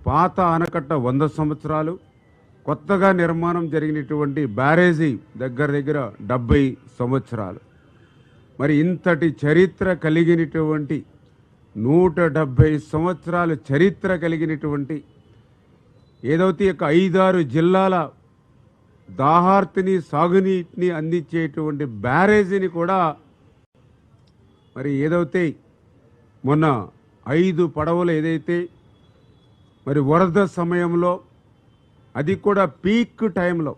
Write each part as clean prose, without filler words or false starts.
పాత ఆనకట్ట 100 సంవత్సరాలు, కొత్తగా నిర్మాణం జరిగినటువంటి బ్యారేజీ దగ్గర 70 సంవత్సరాలు. మరి ఇంతటి చరిత్ర కలిగినటువంటి 170 సంవత్సరాల చరిత్ర కలిగినటువంటి ఏదైతే 5-6 జిల్లాల దాహార్తిని సాగునీటిని అందించేటువంటి బ్యారేజీని కూడా మరి ఏదైతే మొన్న 5 పడవలు ఏదైతే మరి వరద సమయంలో అది కూడా పీక్ టైంలో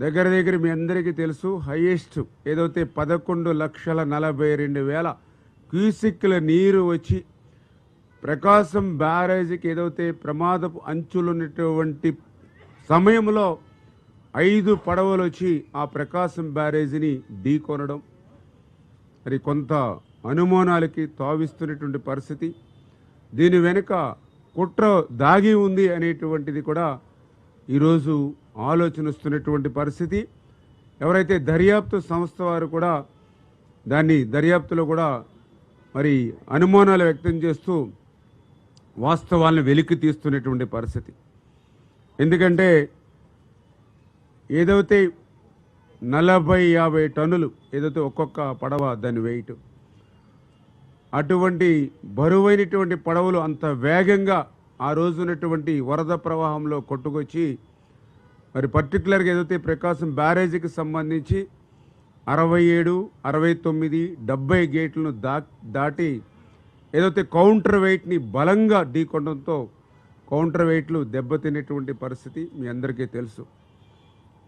దగ్గర మీ అందరికీ తెలుసు హైయెస్ట్ ఏదైతే 11,42,000 క్యూసిక్ల నీరు వచ్చి ప్రకాశం బ్యారేజీకి ఏదైతే ప్రమాదపు అంచులున్నటువంటి సమయంలో 5 పడవలు వచ్చి ఆ ప్రకాశం బ్యారేజీని ఢీకొనడం మరి కొంత అనుమానాలకి తావిస్తున్నటువంటి పరిస్థితి. దీని వెనుక కుట్ర దాగి ఉంది అనేటువంటిది కూడా ఈరోజు ఆలోచన వస్తున్నటువంటి పరిస్థితి. ఎవరైతే దర్యాప్తు సంస్థ వారు కూడా దాన్ని దర్యాప్తులో కూడా మరి అనుమానాలు వ్యక్తం చేస్తూ వాస్తవాలను వెలికి తీస్తున్నటువంటి పరిస్థితి. ఎందుకంటే ఏదైతే 40-50 టన్నులు ఏదైతే ఒక్కొక్క పడవ దాని వెయిట్, అటువంటి బరువైనటువంటి పడవలు అంత వేగంగా ఆ రోజునటువంటి వరద ప్రవాహంలో కొట్టుకొచ్చి మరి పర్టికులర్గా ఏదైతే ప్రకాశం బ్యారేజీకి సంబంధించి 67, 69, 70 గేట్లను దాటి ఏదైతే కౌంటర్ వెయిట్ని బలంగా ఢీకొనడంతో కౌంటర్ వెయిట్లు దెబ్బతినేటువంటి పరిస్థితి మీ అందరికీ తెలుసు.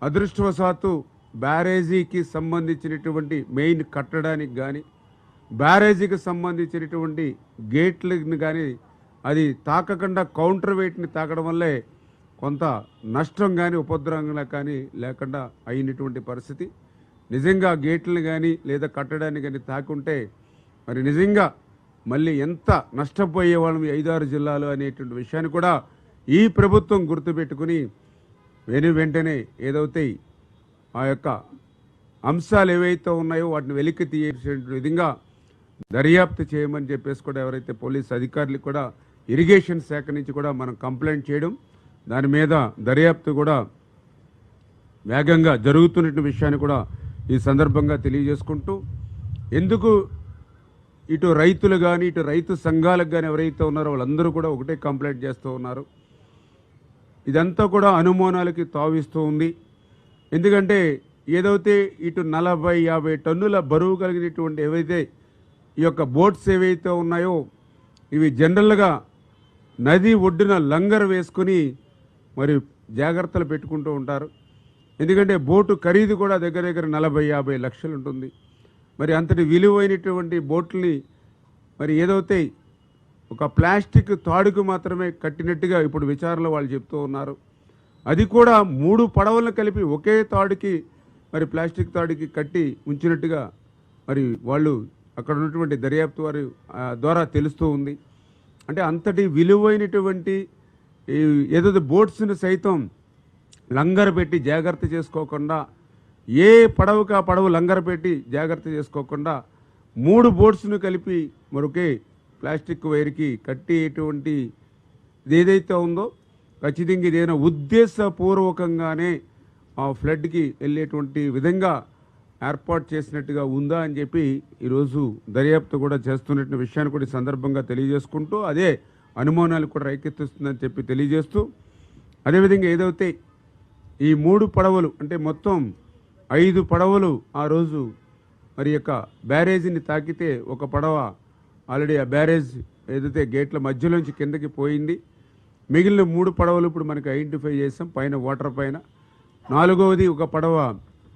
అదృష్టవశాత్తు బ్యారేజీకి సంబంధించినటువంటి మెయిన్ కట్టడానికి కానీ బ్యారేజీకి సంబంధించినటువంటి గేట్లను కానీ అది తాకకుండా కౌంటర్ వెయిట్ని తాకడం వల్లే కొంత నష్టం కానీ ఉపద్రవంగా కానీ లేకుండా అయినటువంటి పరిస్థితి. నిజంగా గేట్లను కానీ లేదా కట్టడాన్ని కానీ తాకుంటే మరి నిజంగా మళ్ళీ ఎంత నష్టపోయే వాళ్ళం 5-6 జిల్లాలు అనేటువంటి విషయాన్ని కూడా ఈ ప్రభుత్వం గుర్తుపెట్టుకుని వెంటనే ఏదైతే ఆ యొక్క అంశాలు ఏవైతే ఉన్నాయో వాటిని వెలికి తీసే విధంగా దర్యాప్తు చేయమని చెప్పేసి కూడా ఎవరైతే పోలీస్ అధికారులు కూడా ఇరిగేషన్ శాఖ నుంచి కూడా మనం కంప్లైంట్ చేయడం, దాని మీద దర్యాప్తు కూడా వేగంగా జరుగుతున్న విషయాన్ని కూడా ఈ సందర్భంగా తెలియజేసుకుంటూ, ఎందుకు ఇటు రైతులు కానీ ఇటు రైతు సంఘాలకు కానీ ఎవరైతే ఉన్నారో వాళ్ళందరూ కూడా ఒకటే కంప్లైంట్ చేస్తూ ఉన్నారు. ఇదంతా కూడా అనుమానాలకి తావిస్తూ ఉంది. ఎందుకంటే ఏదైతే ఇటు 40-50 టన్నుల బరువు కలిగినటువంటి ఏవైతే ఈ యొక్క బోట్స్ ఏవైతే ఉన్నాయో ఇవి జనరల్గా నది ఒడ్డున లంగర్ వేసుకుని మరి జాగ్రత్తలు పెట్టుకుంటూ ఉంటారు. ఎందుకంటే బోటు ఖరీదు కూడా దగ్గర 40-50 లక్షలు ఉంటుంది. మరి అంతటి విలువైనటువంటి బోట్లని మరి ఏదైతే ఒక ప్లాస్టిక్ తాడుకు మాత్రమే కట్టినట్టుగా ఇప్పుడు విచారణలో వాళ్ళు చెప్తూ ఉన్నారు. అది కూడా 3 పడవలను కలిపి ఒకే తాడుకి మరి ప్లాస్టిక్ తాడుకి కట్టి ఉంచినట్టుగా మరి వాళ్ళు అక్కడ ఉన్నటువంటి దర్యాప్తు వారి ద్వారా తెలుస్తూ ఉంది. అంటే అంతటి విలువైనటువంటి ఏదైతే బోట్స్ని సైతం లంగర్ పెట్టి జాగ్రత్త చేసుకోకుండా, ఏ పడవకు ఆ పడవ లంగర్ పెట్టి జాగ్రత్త చేసుకోకుండా 3 బోట్స్ను కలిపి మరొకే ప్లాస్టిక్ వైర్కి కట్టేటువంటి ఏదైతే ఉందో ఖచ్చితంగా ఇదేనా ఉద్దేశపూర్వకంగానే ఆ ఫ్లడ్కి వెళ్ళేటువంటి విధంగా ఏర్పాటు చేసినట్టుగా ఉందా అని చెప్పి ఈరోజు దర్యాప్తు కూడా చేస్తున్న విషయాన్ని కూడా ఈ సందర్భంగా తెలియజేసుకుంటూ అదే అనుమానాలు కూడా రేకెత్తిస్తుందని చెప్పి తెలియజేస్తూ, అదేవిధంగా ఏదైతే ఈ 3 పడవలు అంటే మొత్తం 5 పడవలు ఆ రోజు మరి యొక్క బ్యారేజీని తాకితే ఒక పడవ ఆల్రెడీ ఆ బ్యారేజ్ ఏదైతే గేట్ల మధ్యలోంచి కిందకి పోయింది. మిగిలిన 3 పడవలు ఇప్పుడు మనకి ఐడెంటిఫై చేసాం పైన వాటర్ పైన. 4వది ఒక పడవ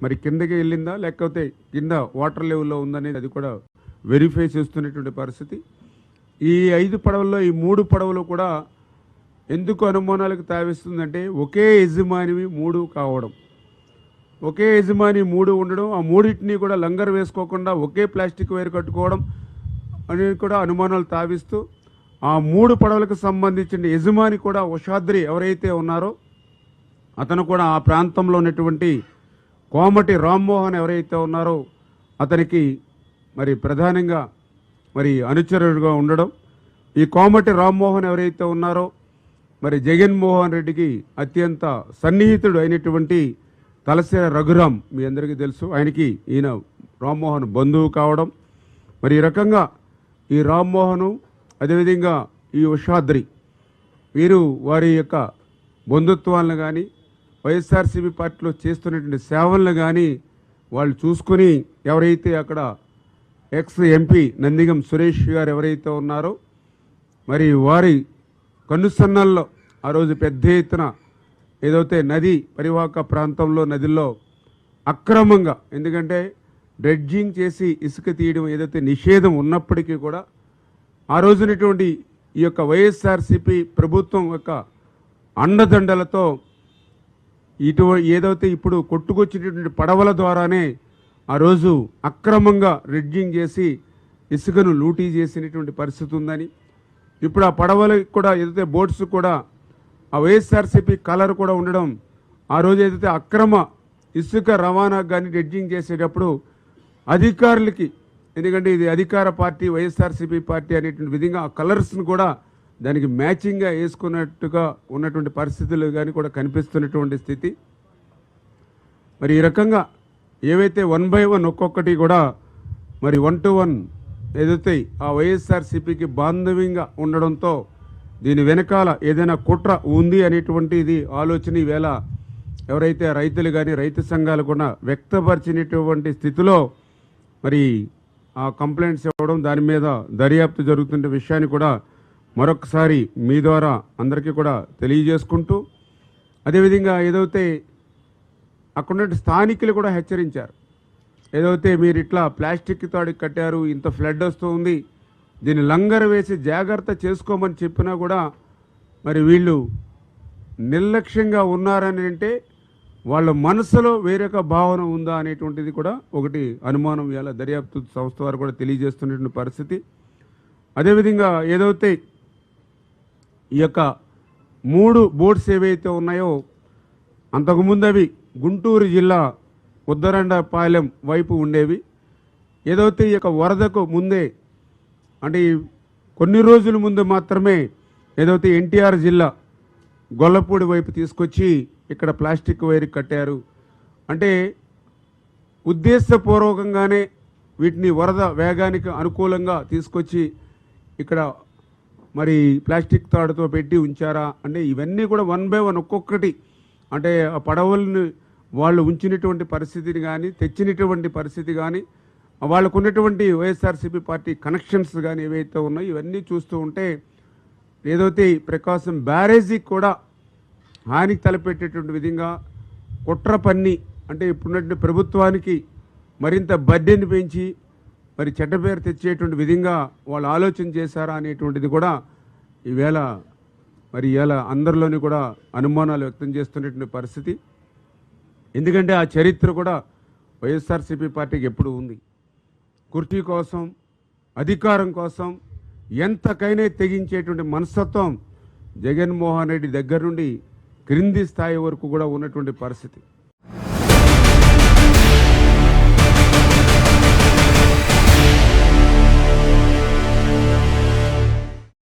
మరి కిందకి వెళ్ళిందా లేకపోతే కింద వాటర్ లెవెల్లో ఉందనేది అది కూడా వెరిఫై చేస్తున్నటువంటి పరిస్థితి. ఈ 5 పడవల్లో ఈ 3 పడవలు కూడా ఎందుకు అనుమానాలకు తావిస్తుందంటే ఒకే యజమానివి 3 కావడం, ఒకే యజమాని 3 ఉండడం, ఆ 3టిని కూడా లంగర్ వేసుకోకుండా ఒకే ప్లాస్టిక్ వైర్ కట్టుకోవడం అనేది కూడా అనుమానాలు తావిస్తూ ఆ 3 పడవలకు సంబంధించిన యజమాని కూడా ఉషాద్రి ఎవరైతే ఉన్నారో అతను కూడా ఆ ప్రాంతంలో ఉన్నటువంటి కోమటి రామ్మోహన్ ఎవరైతే ఉన్నారో అతనికి మరి ప్రధానంగా మరి అనుచరుడుగా ఉండడం. ఈ కోమటి రామ్మోహన్ ఎవరైతే ఉన్నారో మరి జగన్మోహన్ రెడ్డికి అత్యంత సన్నిహితుడు అయినటువంటి తలసేర రఘురాం మీ అందరికీ తెలుసు. ఆయనకి ఈయన రామ్మోహన్ బంధువు కావడం, మరి ఈ రకంగా ఈ రామ్మోహను అదేవిధంగా ఈ ఉషాద్రి వీరు వారి యొక్క బంధుత్వాలను కానీ వైఎస్ఆర్సీపీ పార్టీలో చేస్తున్నటువంటి సేవలను కానీ వాళ్ళు చూసుకొని ఎవరైతే అక్కడ ఎక్స్ ఎంపీ నందిగం సురేష్ గారు ఎవరైతే ఉన్నారో మరి వారి కనుసన్నల్లో ఆ రోజు పెద్ద ఎత్తున ఏదైతే నది పరివాహక ప్రాంతంలో నదిలో అక్రమంగా, ఎందుకంటే డ్రెడ్జింగ్ చేసి ఇసుక తీయడం ఏదైతే నిషేధం ఉన్నప్పటికీ కూడా ఆ రోజునటువంటి ఈ యొక్క వైఎస్ఆర్సీపీ ప్రభుత్వం యొక్క అండదండలతో ఏదైతే ఇప్పుడు కొట్టుకొచ్చినటువంటి పడవల ద్వారానే ఆ రోజు అక్రమంగా డ్రెడ్జింగ్ చేసి ఇసుకను లూటీ చేసినటువంటి పరిస్థితి ఉందని, ఇప్పుడు ఆ పడవలకు కూడా ఏదైతే బోట్స్ కూడా ఆ వైఎస్ఆర్సీపీ కలర్ కూడా ఉండడం, ఆ రోజు ఏదైతే అక్రమ ఇసుక రవాణాకు కానీ డ్రెడ్జింగ్ చేసేటప్పుడు అధికారులకి, ఎందుకంటే ఇది అధికార పార్టీ వైఎస్ఆర్సీపీ పార్టీ అనేటువంటి విధంగా ఆ కలర్స్ను కూడా దానికి మ్యాచింగ్గా వేసుకున్నట్టుగా ఉన్నటువంటి పరిస్థితులు కానీ కూడా కనిపిస్తున్నటువంటి స్థితి. మరి ఈ రకంగా ఏవైతే 1 by 1 ఒక్కొక్కటి కూడా మరి 1 to 1 ఏదైతే ఆ వైఎస్ఆర్సీపీకి బాంధవ్యంగా ఉండడంతో దీని వెనకాల ఏదైనా కుట్ర ఉంది అనేటువంటిది ఆలోచన ఈవేళ ఎవరైతే రైతులు కానీ రైతు సంఘాలు కూడా వ్యక్తపరిచినటువంటి స్థితిలో మరి ఆ కంప్లైంట్స్ ఇవ్వడం, దాని మీద దర్యాప్తు జరుగుతున్న విషయాన్ని కూడా మరొకసారి మీ ద్వారా అందరికీ కూడా తెలియజేసుకుంటూ, అదేవిధంగా ఏదైతే అక్కడ స్థానికులు కూడా హెచ్చరించారు, ఏదైతే మీరు ఇట్లా ప్లాస్టిక్ తాడు కట్టారు, ఇంత ఫ్లడ్ వస్తుంది, దీన్ని లంగర్ వేసి జాగ్రత్త చేసుకోమని చెప్పినా కూడా మరి వీళ్ళు నిర్లక్ష్యంగా ఉన్నారని అంటే వాళ్ళ మనసులో వేరొక భావన ఉందా అనేటువంటిది కూడా ఒకటి అనుమానం ఇవాళ దర్యాప్తు సంస్థ వారు కూడా తెలియజేస్తున్నటువంటి పరిస్థితి. అదేవిధంగా ఏదైతే ఈ యొక్క 3 బోట్స్ ఏవైతే ఉన్నాయో అంతకుముందు అవి గుంటూరు జిల్లా ఉద్దరండపాలెం వైపు ఉండేవి. ఏదైతే ఈ యొక్క వరదకు ముందే అంటే కొన్ని రోజుల ముందు మాత్రమే ఏదైతే ఎన్టీఆర్ జిల్లా గొల్లపూడి వైపు తీసుకొచ్చి ఇక్కడ ప్లాస్టిక్ వైర్ కట్టారు. అంటే ఉద్దేశపూర్వకంగానే వీటిని వరద వేగానికి అనుకూలంగా తీసుకొచ్చి ఇక్కడ మరి ప్లాస్టిక్ తాడుతో పెట్టి ఉంచారా అంటే ఇవన్నీ కూడా 1 by 1 ఒక్కొక్కటి, అంటే ఆ పడవలను వాళ్ళు ఉంచినటువంటి పరిస్థితిని కానీ తెచ్చినటువంటి పరిస్థితి కానీ వాళ్ళకు ఉన్నటువంటి వైఎస్ఆర్సీపీ పార్టీ కనెక్షన్స్ కానీ ఏవైతే ఉన్నాయో ఇవన్నీ చూస్తూ ఉంటే ఏదైతే ప్రకాశం బ్యారేజీకి కూడా హానికి తలపెట్టేటువంటి విధంగా కుట్ర పన్ని, అంటే ఇప్పుడున్నటువంటి ప్రభుత్వానికి మరింత బడ్డెని పెంచి మరి చెడ్డ పేరు తెచ్చేటువంటి విధంగా వాళ్ళు ఆలోచన చేశారా అనేటువంటిది కూడా ఈవేళ మరి ఇవాళ అందరిలోని కూడా అనుమానాలు వ్యక్తం చేస్తున్నటువంటి పరిస్థితి. ఎందుకంటే ఆ చరిత్ర కూడా వైఎస్ఆర్సీపీ పార్టీకి ఎప్పుడు ఉంది. కుర్చీ కోసం, అధికారం కోసం ఎంతకైనా తెగించేటువంటి మనస్తత్వం జగన్మోహన్ రెడ్డి దగ్గర నుండి క్రింది స్థాయి వరకు కూడా ఉన్నటువంటి పరిస్థితి.